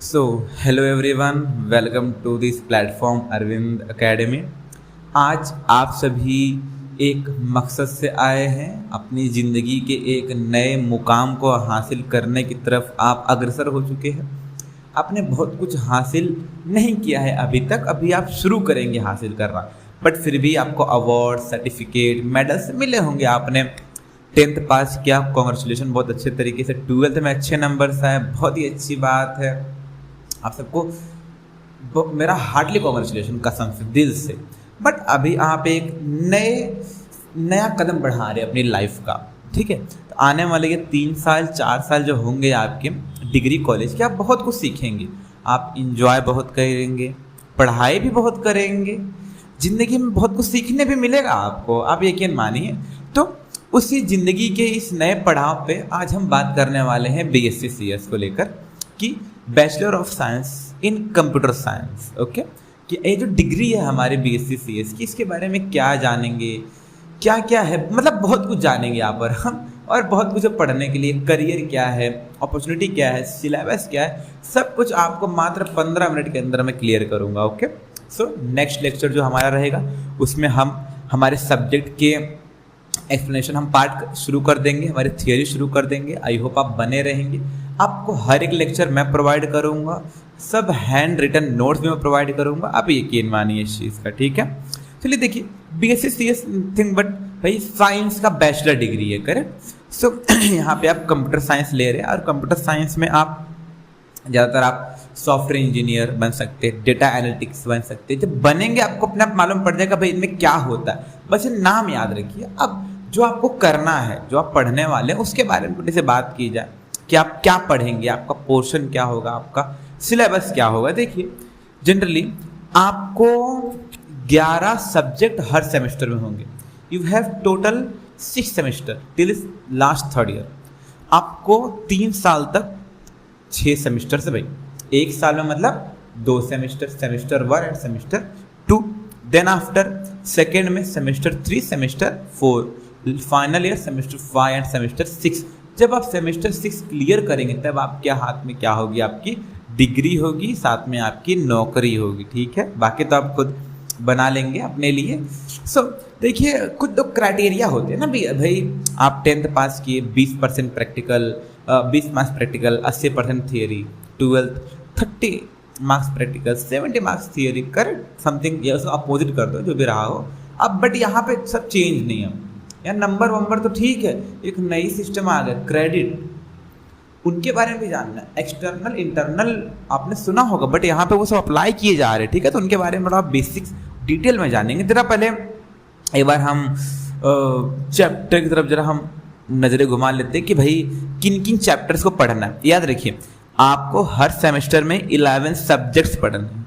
So, hello everyone, welcome to this platform Arvind academy. आज आप सभी एक मकसद से आए हैं, अपनी ज़िंदगी के एक नए मुकाम को हासिल करने की तरफ आप अग्रसर हो चुके हैं। आपने बहुत कुछ हासिल नहीं किया है अभी तक, अभी आप शुरू करेंगे हासिल करना, बट फिर भी आपको अवार्ड, सर्टिफिकेट, मेडल्स मिले होंगे। आपने 10th पास किया, कॉन्ग्रेचुलेशन, बहुत अच्छे तरीके से। 12th में अच्छे नंबर्स आए, बहुत ही अच्छी बात है। आप सबको मेरा हार्टली कॉन्ग्रेचुलेशन, कसम से, दिल से। बट अभी आप एक नया कदम बढ़ा रहे हैं अपनी लाइफ का, ठीक है। तो आने वाले ये 3 साल 4 साल जो होंगे आपके डिग्री कॉलेज के, आप बहुत कुछ सीखेंगे, आप इंजॉय बहुत करेंगे, पढ़ाई भी बहुत करेंगे, ज़िंदगी में बहुत कुछ सीखने भी मिलेगा आपको, आप यकीन मानिए। तो उसी ज़िंदगी के इस नए पड़ाव पे आज हम बात करने वाले हैं बीएससी सीएस को लेकर, कि bachelor of science in computer science, okay. कि ये जो डिग्री है हमारे बीएससी सीएस की, इसके बारे में क्या जानेंगे, क्या क्या है, मतलब बहुत कुछ जानेंगे यहाँ पर हम। और बहुत कुछ पढ़ने के लिए, करियर क्या है, अपॉर्चुनिटी क्या है, सिलेबस क्या है, सब कुछ आपको मात्र 15 मिनट के अंदर मैं क्लियर करूँगा, ओके। सो नेक्स्ट लेक्चर जो हमारा रहेगा उसमें हम हमारे सब्जेक्ट के एक्सप्लेनेशन हम पार्ट शुरू कर देंगे, हमारी थियोरी शुरू कर देंगे। आई होप आप बने रहेंगे। आपको हर एक लेक्चर मैं प्रोवाइड करूंगा, सब हैंड रिटन नोट्स भी मैं प्रोवाइड करूंगा, आप यकीन मानिए इस चीज़ का, ठीक है। चलिए देखिए, बीएससी सीएस थिंग, बट भाई साइंस का बैचलर डिग्री है, करेक्ट। सो यहाँ पे आप कंप्यूटर साइंस ले रहे हैं, और कंप्यूटर साइंस में आप ज़्यादातर आप सॉफ्टवेयर इंजीनियर बन सकते हैं, डेटा एनालिटिक्स बन सकते हैं। जब बनेंगे आपको अपने आप मालूम पड़ जाएगा भाई इनमें क्या होता है, बस ये नाम याद रखिए। अब जो आपको करना है, जो आप पढ़ने वाले हैं, उसके बारे में थोड़ी सी बात की जाए कि आप क्या पढ़ेंगे, आपका पोर्शन क्या होगा, आपका सिलेबस क्या होगा। देखिए, जनरली आपको 11 सब्जेक्ट हर सेमेस्टर में होंगे। You have total 6 semester till last 3rd year. आपको 3 साल तक 6 सेमेस्टर से, भाई एक साल में मतलब 2 semester, semester 1 and semester 2। Then after second में semester 3, semester 4, final year semester 5 and semester 6। जब आप सेमेस्टर 6 क्लियर करेंगे तब आपके हाथ में क्या होगी, आपकी डिग्री होगी, साथ में आपकी नौकरी होगी, ठीक है। बाकी तो आप खुद बना लेंगे अपने लिए। सो देखिए, कुछ तो क्राइटेरिया होते हैं ना भाई। आप 10th पास किए, 20% practical, 20 marks practical, 80% theory. 12th 30 marks practical, 70 marks theory, correct, something, या उसको अपोजिट कर दो, जो भी रहा हो। अब बट यहाँ पे सब चेंज नहीं है यार। नंबर तो ठीक है, एक नई सिस्टम आ गया, क्रेडिट, उनके बारे में भी जानना है। एक्सटर्नल, इंटरनल आपने सुना होगा, बट यहाँ पे वो सब अप्लाई किए जा रहे हैं, ठीक है। तो उनके बारे में थोड़ा बेसिक्स डिटेल में जानेंगे। जरा पहले एक बार हम चैप्टर की तरफ जरा हम नज़रें घुमा लेते हैं कि भाई किन किन चैप्टर्स को पढ़ना है। याद रखिए, आपको हर सेमेस्टर में 11 सब्जेक्ट्स पढ़ने हैं।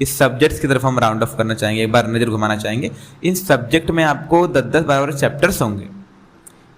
इस सब्जेक्ट्स की तरफ हम राउंड ऑफ करना चाहेंगे, एक बार नज़र घुमाना चाहेंगे। इन सब्जेक्ट में आपको 10-10, 12 चैप्टर्स होंगे।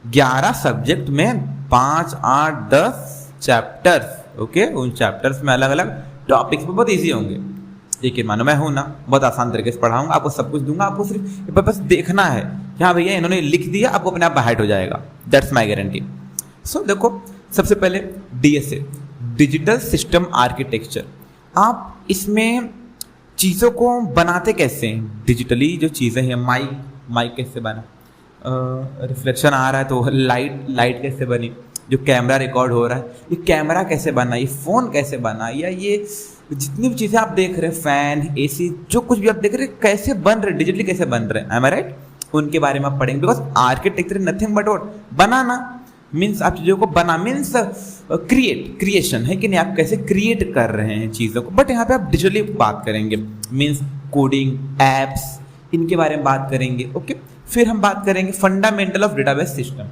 11 सब्जेक्ट में 5, 8, 10 चैप्टर्स, ओके। उन चैप्टर्स में अलग अलग टॉपिक्स बहुत ईजी होंगे। देखिए, मानो मैं हूँ ना, बहुत आसान तरीके से पढ़ाऊंगा, आपको सब कुछ दूंगा, आपको सिर्फ बस देखना है कि हाँ भैया इन्होंने लिख दिया, आपको अपने आप हाइट हो जाएगा, दैट्स माई गारंटी। सो देखो, सबसे पहले डीएसए, डिजिटल सिस्टम आर्किटेक्चर। आप इसमें चीज़ों को बनाते कैसे हैं, डिजिटली जो चीज़ें हैं, माइक कैसे बना, रिफ्लेक्शन आ रहा है तो लाइट कैसे बनी, जो कैमरा रिकॉर्ड हो रहा है ये कैमरा कैसे बना, ये फ़ोन कैसे बना, या ये जितनी भी चीज़ें आप देख रहे हैं, फैन, एसी, जो कुछ भी आप देख रहे हैं, कैसे बन रहे, डिजिटली कैसे बन रहे हैं, आई एम राइट, उनके बारे में आप पढ़ेंगे। Because architecture nothing but what, banana means आप चीज़ों को बना, मीन्स क्रिएशन है कि नहीं, आप कैसे क्रिएट कर रहे हैं चीज़ों को। बट यहाँ पे आप डिजिटली बात करेंगे, मीन्स कोडिंग, एप्स, इनके बारे में बात करेंगे, ओके। फिर हम बात करेंगे फंडामेंटल ऑफ डेटाबेस सिस्टम,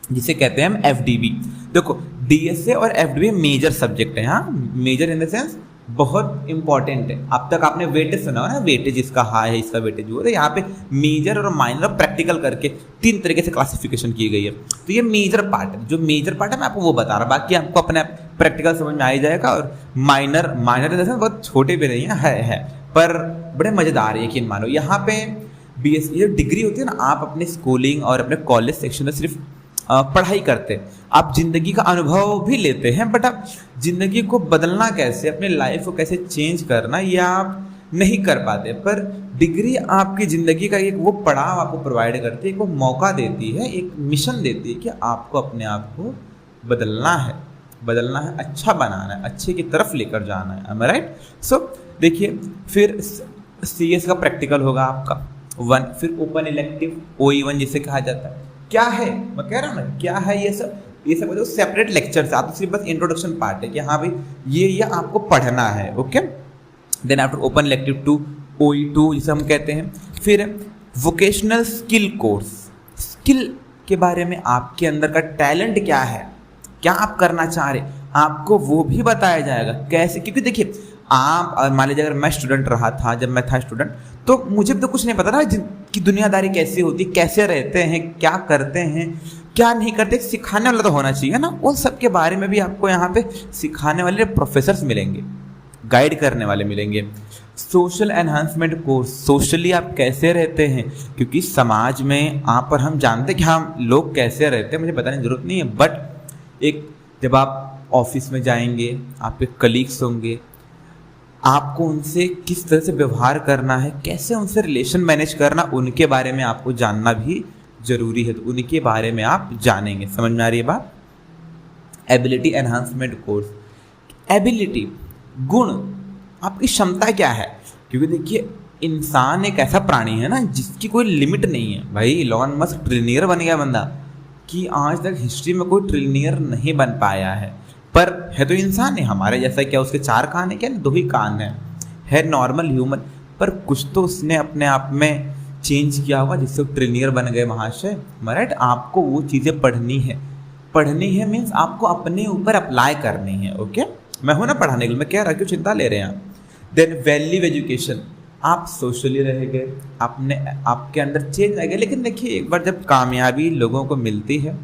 जिसे कहते हैं हम एफडीबी। देखो, डीएसए और एफडीबी मेजर सब्जेक्ट है। हाँ, मेजर इन द सेंस बहुत इंपॉर्टेंट है। अब तक आपने वेटेज सुना हो ना, वेटेज इसका हाई है, इसका वेटेज वो है। यहाँ पे मेजर और माइनर और प्रैक्टिकल करके 3 तरीके से क्लासिफिकेशन की गई है। तो ये मेजर पार्ट है, जो मेजर पार्ट है मैं आपको वो बता रहा, बाकी आपको अपने प्रैक्टिकल समझ में आ ही जाएगा। और माइनर इन द सेंस बहुत छोटे भी नहीं है पर बड़े मज़ेदार है, यकीन मानो। यहाँ पे बीएससी जो डिग्री होती है ना, आप अपने स्कूलिंग और अपने कॉलेज सेक्शन में सिर्फ पढ़ाई करते, आप ज़िंदगी का अनुभव भी लेते हैं, बट आप ज़िंदगी को बदलना कैसे, अपने लाइफ को कैसे चेंज करना, ये आप नहीं कर पाते। पर डिग्री आपकी ज़िंदगी का एक वो पड़ाव आपको प्रोवाइड करती है, एक वो मौका देती है, एक मिशन देती है कि आपको अपने आप को बदलना है, अच्छा बनाना है, अच्छे की तरफ लेकर जाना है। एम आई राइट? सो देखिए, फिर CS का प्रैक्टिकल होगा आपका 1, फिर ओपन इलेक्टिव OE1 जिसे कहा जाता है। क्या है, मैं कह रहा हूँ ना, क्या है ये सब जो सेपरेट लेक्चर है, आप सिर्फ बस इंट्रोडक्शन पार्ट है कि हाँ भाई ये आपको पढ़ना है। Okay, then after open elective 2 OE2 जिसे हम कहते हैं। फिर वोकेशनल स्किल कोर्स, स्किल के बारे में आपके अंदर का टैलेंट क्या है, क्या आप करना चाह रहे, आपको वो भी बताया जाएगा कैसे। क्योंकि देखिए, आप मान लीजिए अगर मैं स्टूडेंट रहा था, जब मैं था स्टूडेंट, तो मुझे भी तो कुछ नहीं पता था कि दुनियादारी कैसी होती, कैसे रहते हैं, क्या करते हैं, क्या नहीं करते। सिखाने वाला तो होना चाहिए ना, उन सब के बारे में भी आपको यहाँ पे सिखाने वाले प्रोफेसर्स मिलेंगे, गाइड करने वाले मिलेंगे। सोशल एनहांसमेंट कोर्स, सोशली आप कैसे रहते हैं, क्योंकि समाज में आप और हम जानते हैं कि हम लोग कैसे रहते हैं, मुझे बताने की जरूरत नहीं है। बट एक जब आप ऑफिस में जाएंगे, आपके कलीग्स होंगे, आपको उनसे किस तरह से व्यवहार करना है, कैसे उनसे रिलेशन मैनेज करना, उनके बारे में आपको जानना भी जरूरी है। तो उनके बारे में आप जानेंगे। समझ में आ रही है बात? एबिलिटी एनहांसमेंट कोर्स, एबिलिटी गुण, आपकी क्षमता क्या है। क्योंकि देखिए, इंसान एक ऐसा प्राणी है ना जिसकी कोई लिमिट नहीं है। भाई इलॉन मस्क ट्रिलियनियर बन गया बंदा, कि आज तक हिस्ट्री में कोई ट्रिलियनियर नहीं बन पाया है। पर है तो इंसान है हमारे जैसा, क्या उसके 4 कान है, क्या 2 ही कान है नॉर्मल ह्यूमन। पर कुछ तो उसने अपने आप में चेंज किया होगा जिससे वो ट्रिलियनियर बन गए महाशय। राइट? आपको वो चीज़ें पढ़नी है मीन्स आपको अपने ऊपर अप्लाई करनी है। ओके, मैं हूँ ना पढ़ाने के लिए, मैं कह रहा, क्यों चिंता ले रहे हैं आप। देन वैल्यू एजुकेशन, आप सोशली रह गए, आपके अंदर चेंज आ गया। लेकिन देखिए, एक बार जब कामयाबी लोगों को मिलती है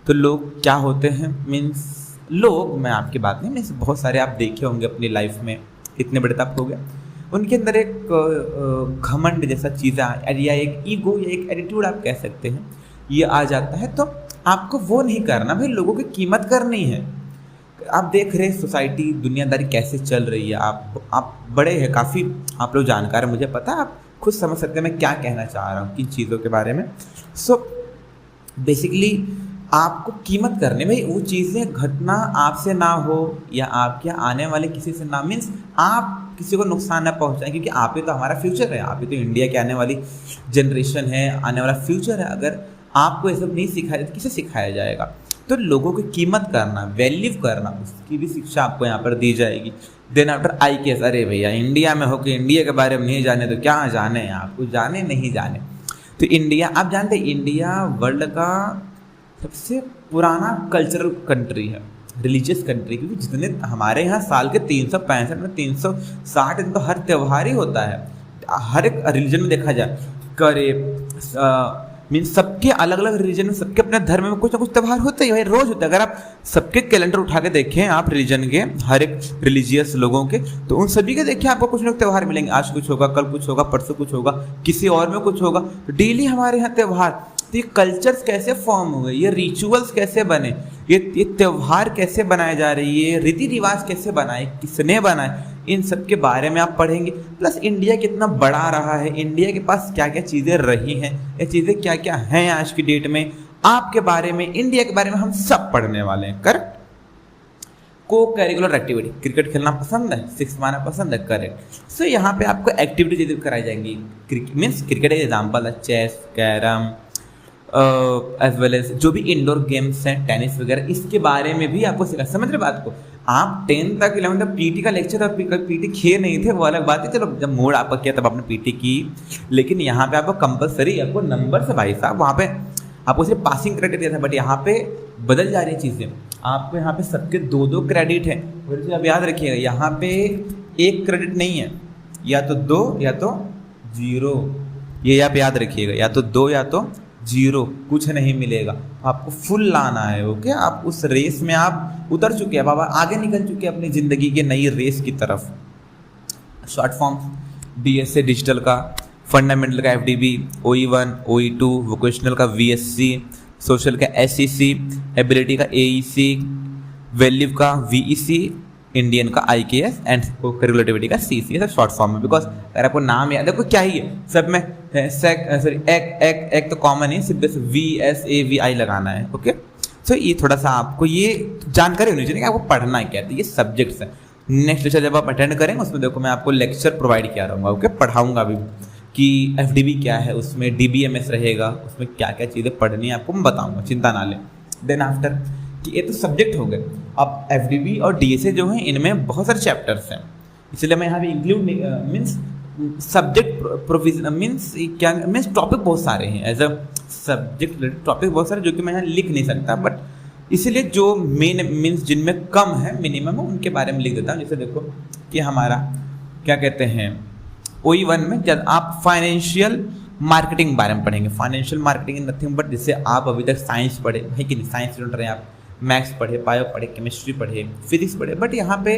तो लोग क्या होते हैं, मीन्स लोग, मैं आपकी बात नहीं, मीन्स बहुत सारे आप देखे होंगे अपनी लाइफ में, इतने बड़े तक हो गया, उनके अंदर एक घमंड जैसा चीज़ या एक ईगो या एक एटीट्यूड आप कह सकते हैं, ये आ जाता है। तो आपको वो नहीं करना भाई, लोगों की कीमत करनी है। आप देख रहे हैं सोसाइटी, दुनियादारी कैसे चल रही है। आप बड़े हैं काफ़ी, आप लोग जानकार हैं, मुझे पता है, आप खुद समझ सकते हैं मैं क्या कहना चाह रहा हूँ किन चीज़ों के बारे में। सो बेसिकली आपको कीमत करनी, भाई वो चीज़ें घटना आपसे ना हो या आपके आने वाले किसी से ना, मीन्स आप किसी को नुकसान ना पहुंचाएं, क्योंकि आप ही तो हमारा फ्यूचर है, आप ही तो इंडिया की आने वाली जनरेशन है, आने वाला फ्यूचर है। अगर आपको ये सब नहीं सिखाया तो किसे सिखाया जाएगा। तो लोगों की कीमत करना, वैल्यू करना, उसकी भी शिक्षा आपको यहाँ पर दी जाएगी। देन आफ्टर IKS, अरे भैया इंडिया में होकर इंडिया के बारे में नहीं जाने तो क्या जाने हैं, आपको जाने नहीं जाने। तो इंडिया, आप जानते हैं इंडिया वर्ल्ड का सबसे पुराना कल्चरल कंट्री है, रिलीजियस कंट्री। क्योंकि जितने हमारे यहाँ साल के 365 में 360 दिन तो हर त्यौहार ही होता है, हर एक रिलीजन में देखा जाए करे मीन्स सबके अलग अलग रिलीजन में, सबके अपने धर्म में कुछ ना कुछ त्यौहार होते ही भाई, रोज होते हैं। अगर आप सबके कैलेंडर उठा के देखें, आप रिलीजन के हर एक रिलीजियस लोगों के, तो उन सभी के देखिए आपको कुछ ना कुछ त्यौहार मिलेंगे। आज कुछ होगा, कल कुछ होगा, परसों कुछ होगा, किसी और में कुछ होगा। तो डेली हमारे यहाँ त्यौहार। तो ये कल्चर्स कैसे फॉर्म हुए, ये रिचुअल्स कैसे बने, ये त्यौहार कैसे बनाए जा रहे हैं, ये रीति रिवाज कैसे बनाए, किसने बनाए, इन सब के बारे में आप पढ़ेंगे। प्लस इंडिया कितना बड़ा रहा है, इंडिया के पास क्या क्या चीज़ें रही हैं, ये चीज़ें क्या क्या हैं आज की डेट में, आपके बारे में, इंडिया के बारे में हम सब पढ़ने वाले हैं। करेक्ट? को करिकुलर एक्टिविटी, क्रिकेट खेलना पसंद है, सिक्स मारना पसंद है, करेक्ट। सो यहाँ पे आपको एक्टिविटी कराई जाएंगी। मीन्स क्रिकेट एग्जाम्पल है, chess, carrom, as well as जो भी इंडोर गेम्स हैं, टेनिस वगैरह, इसके बारे में भी आपको सिखा। समझ रहे बात को? आप 10th तक 11th तक PT का लेक्चर, और PT किए नहीं थे वो अलग बात है, चलो जब मूड आपका किया तब आपने PT की। लेकिन यहाँ पे आपको कंपलसरी, आपको नंबर से भाई साहब, वहाँ पे आपको सिर्फ पासिंग क्रेडिट दिया था, बट यहाँ पे बदल जा रही है चीज़ें। आपको यहाँ पे सबके 2-2 क्रेडिट हैं। और आप याद रखिएगा, यहाँ पे 1 क्रेडिट नहीं है, या तो 2 या तो 0, ये आप याद रखिएगा, या तो 2 या तो 0, कुछ नहीं मिलेगा, आपको फुल लाना है। ओके, आप उस रेस में आप उतर चुके हैं, बाबा आगे निकल चुके हैं अपनी ज़िंदगी के नई रेस की तरफ। शॉर्ट फॉर्म DSA डिजिटल का, फंडामेंटल का FDB, OE1, OE2, वोकेशनल का VSC, सोशल का SEC, एबिलिटी का AEC, वैल्यू का VEC, इंडियन का IKS एंड करिकुलटिविटी का CC, सब शॉर्ट फॉर्म में। बिकॉज अगर आपको नाम याद है, देखो क्या ही है सब में एक तो कॉमन है, सिर्फ VSAVI लगाना है। ओके, तो ये थोड़ा सा आपको ये जानकारी होनी चाहिए कि आपको पढ़ना क्या है। ये सब्जेक्ट्स है। नेक्स्ट लेक्चर जब आप अटेंड करेंगे उसमें देखो मैं आपको लेक्चर प्रोवाइड किया रहूँगा। ओके, पढ़ाऊंगा भी कि FDB क्या है, उसमें DBMS रहेगा, उसमें क्या क्या चीज़ें पढ़नी है आपको मैं बताऊंगा, चिंता ना लें। देन आफ्टर कि ये तो सब्जेक्ट हो गए। अब FDB और DSA जो है इनमें बहुत सारे चैप्टर्स हैं, इसलिए मैं यहाँ पे include means subject provision means क्या मीन्स टॉपिक बहुत सारे हैं, एज अ सब्जेक्ट टॉपिक बहुत सारे जो कि मैं यहाँ लिख नहीं सकता, बट इसीलिए जो मेन मीन्स जिनमें कम है मिनिमम उनके बारे में लिख देता हूँ। जैसे देखो कि हमारा क्या कहते हैं OE1 में जब आप फाइनेंशियल मार्केटिंग बारे में पढ़ेंगे। Financial marketing is nothing but जैसे आप अभी तक साइंस पढ़े है कि नहीं, साइंस स्टूडेंट रहे आप, मैथ्स पढ़े, बायो पढ़े, केमिस्ट्री पढ़े, फिजिक्स पढ़े, बट यहाँ पे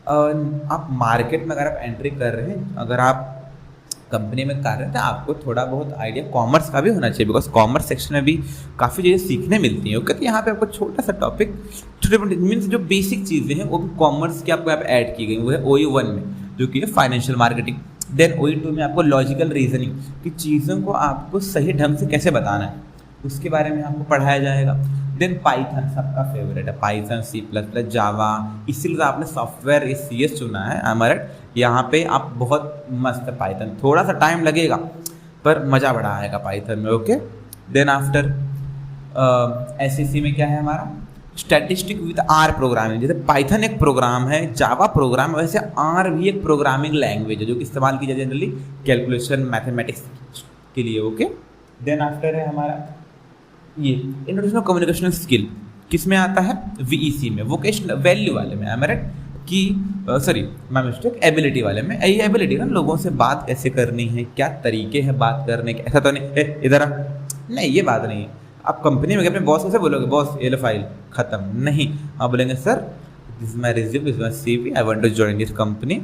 आप मार्केट में अगर आप एंट्री कर रहे हैं, अगर आप कंपनी में कर रहे हैं तो आपको थोड़ा बहुत आइडिया कॉमर्स का भी होना चाहिए, बिकॉज कॉमर्स सेक्शन में भी काफ़ी चीज़ें सीखने मिलती हैं। ओके, तो यहाँ पे आपको छोटा सा टॉपिक, छोटे मोटे मीन्स जो बेसिक चीज़ें हैं वो भी कॉमर्स की आपको यहाँ पे ऐड की गई, वो है OE1 में जो कि है फाइनेंशियल मार्केटिंग। देन OE2 में आपको लॉजिकल रीजनिंग कि चीज़ों को आपको सही ढंग से कैसे बताना है उसके बारे में आपको पढ़ाया जाएगा। देन पाइथन सबका फेवरेट है, पाइथन, C++, जावा, इसीलिए तो आपने सॉफ्टवेयर CS चुना है। हमारे यहाँ पे आप बहुत मस्त है पाइथन, थोड़ा सा टाइम लगेगा पर मज़ा बड़ा आएगा पाइथन में। ओके, देन आफ्टर SEC में क्या है हमारा स्टैटिस्टिक विद R प्रोग्रामिंग। जैसे पाइथन एक प्रोग्राम है, जावा प्रोग्राम है, वैसे R भी एक प्रोग्रामिंग लैंग्वेज है जो कि इस्तेमाल की जाती है जनरली कैलकुलेशन मैथमेटिक्स के लिए। ओके, देन आफ्टर है हमारा ये इंट्रोडक्शन कम्युनिकेशन स्किल, किस में आता है VEC में, वोकेशनल वैल्यू वाले में। मेरिट की सॉरी माय मिस्टेक, एबिलिटी वाले में। ये एबिलिटी ना लोगों से बात कैसे करनी है, क्या तरीके हैं बात करने के, ऐसा तो नहीं इधर नहीं, ये बात नहीं है। आप कंपनी में अपने बॉस से बोलोगे बॉस ये लो फाइल खत्म, नहीं, आप बोलेंगे sir this is my resume, this is my CV, I want to join this company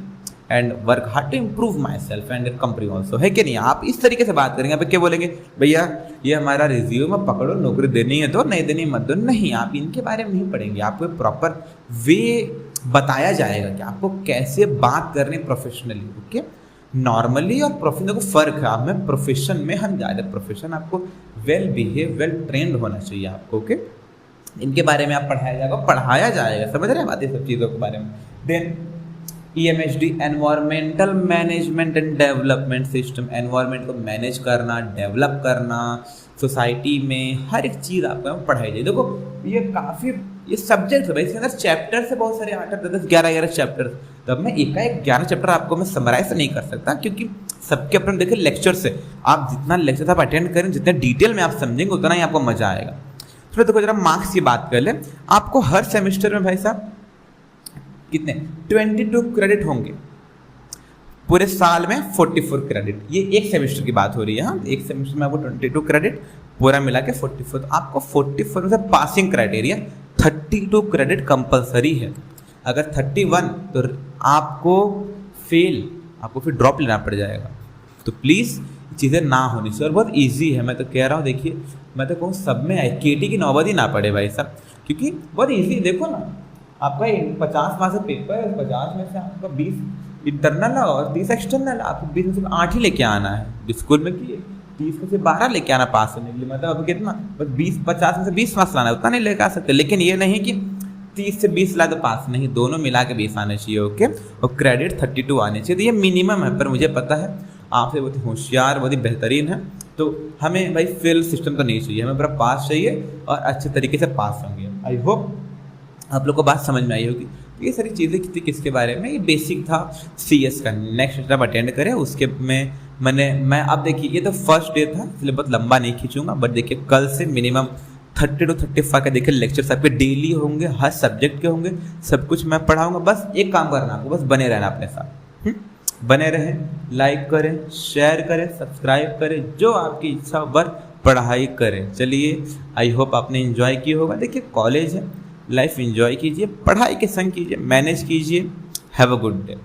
and work hard to improve myself and company also, है कि नहीं। आप इस तरीके से बात करेंगे। आप क्या बोलेंगे भैया ये हमारा रिज्यूम है, पकड़ो, नौकरी देनी है तो, नहीं देनी मत दो, नहीं, आप इनके बारे में नहीं पढ़ेंगे। आपको प्रॉपर वे बताया जाएगा कि आपको कैसे बात करनी प्रोफेशनली। ओके, नॉर्मली और प्रोफेशनल को फ़र्क है। आप में प्रोफेशन में हम ज़्यादा प्रोफेशन आपको वेल बिहेव, वेल ट्रेंड होना चाहिए आपको। ओके, इनके बारे में आप पढ़ाया जाएगा, समझ रहे हैं बात, ये सब चीज़ों के बारे में। Then EMHD environmental management and development system, environment को मैनेज करना, डेवलप करना, सोसाइटी में हर एक चीज़ आपको पढ़ाई जाए। देखो ये काफ़ी ये सब्जेक्ट है, इसके अंदर चैप्टर से बहुत सारे 8, 10, 11 चैप्टर। तब मैं एक 11 चैप्टर आपको मैं समराइज नहीं कर सकता क्योंकि सबके अपने देखिए लेक्चर से, आप जितना लेक्चर आप अटेंड करें, जितने डिटेल में आप समझेंगे उतना ही आपको मजा आएगा। तो देखो जरा मार्क्स की बात कर ले, आपको हर सेमेस्टर में भाई साहब कितने 22 क्रेडिट होंगे, पूरे साल में 44 क्रेडिट। ये एक सेमेस्टर की बात हो रही है। हाँ, एक सेमेस्टर में आपको 22 क्रेडिट, पूरा मिला के 44। तो आपको 44 में से पासिंग क्राइटेरिया 32 क्रेडिट कंपलसरी है। अगर 31 तो आपको फिर ड्रॉप लेना पड़ जाएगा। तो प्लीज़ चीज़ें ना होनी चाहिए और बहुत ईजी है। मैं तो कह रहा हूँ, देखिए मैं तो कहूँ सब में KT की नौबत ही ना पड़े भाई साहब, क्योंकि बहुत ईजी। देखो ना, आपका 50 मार्क्स का पेपर है, 50 में से आपका 20 इंटरनल और 30 एक्सटर्नल, आपको 20 में से 8 ही लेके आना है। स्कूल में किए 30 में से 12 लेके आना पास होने के लिए, मतलब अब कितना बस 50 में से 20 मार्क्स लाना है, उतना नहीं लेके आ सकते। लेकिन ये नहीं कि 30 से 20 ला तो पास, नहीं, दोनों मिला के 20 आने चाहिए। ओके, और क्रेडिट 32 आने चाहिए। तो ये मिनिमम है, पर मुझे पता है आपसे बहुत ही होशियार, बहुत ही बेहतरीन है, तो हमें भाई फेल सिस्टम तो नहीं चाहिए, हमें पूरा पास चाहिए और अच्छे तरीके से पास होंगे। आई होप आप लोग को बात समझ में आई होगी। ये सारी चीज़ें कितनी किसके बारे में, ये बेसिक था CS का। नेक्स्ट आप अटेंड करें उसके में मैं अब देखिए ये तो फर्स्ट डे था, इसलिए बहुत लंबा नहीं खींचूंगा, बट देखिए कल से मिनिमम 30 to 35 का देखिए लेक्चर्स आपके डेली होंगे, हर सब्जेक्ट के होंगे, सब कुछ मैं पढ़ाऊंगा। बस एक काम करना आपको, बस बने रहना अपने साथ, बने रहें, लाइक करें, शेयर करें, सब्सक्राइब करें, जो आपकी इच्छा वर पढ़ाई करें। चलिए, आई होप आपने एंजॉय किया होगा। देखिए कॉलेज है, लाइफ एंजॉय कीजिए, पढ़ाई के संग कीजिए, मैनेज कीजिए। Have a good day.